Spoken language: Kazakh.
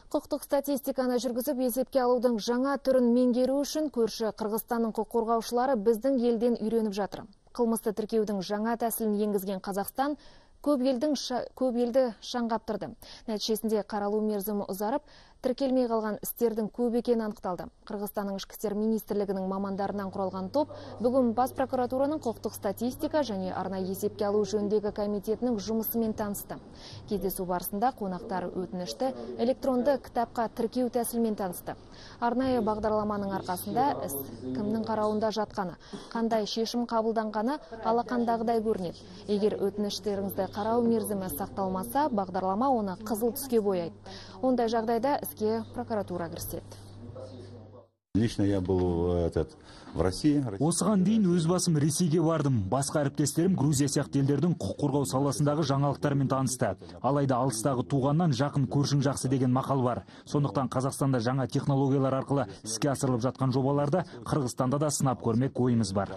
Құқықтық статистиканы жүргізіп есепке алудың жаңа түрін меңгеру үшін көрші Қырғызстанның құқық қорғаушылары біздің елден үйреніп жатыр. Қылмысты тіркеудің жаңа тәсілін енгізген Қазақстан көп елді шаңғаптырды. Нәтижесінде қаралу мерзімі ұзарып, тіркелмей қалған істердің көп екені анықталды. Қырғызстанның ішкі істер министрлігінің мамандарынан құралған топ бүгін Бас прокуратураның құқықтық статистика және арнайы есепке алу жөніндегі комитетінің жұмысымен танысты. Кездесу барысында қонақтар өтінішті электронды кітапқа тіркеу тәсілімен танысты. Арнайы бағдарламаның арқасында іс кімнің қарауында жатқаны, қандай шешім қабылданғаны алақандағыдай көрінеді. Егер өтініштеріңізді қарау мерзімі сақталмаса, бағдарлама оны қызыл түске бояйды. Ондай жағдайда іске прокуратура кіріседі. Лично я был в России. Осыған дейін өз басым Ресейге бардым. Басқа әріптестерім Грузия сияқты елдердің құқық қорғау саласындағы жаңалықтармен танысты. Алайда алыстағы туғаннан жақын көршің жақсы деген мақал бар. Сондықтан Қазақстанда жаңа технологиялар арқылы іске асырылып жатқан жобаларды Қырғызстанда да сынап көрмек ойымыз бар.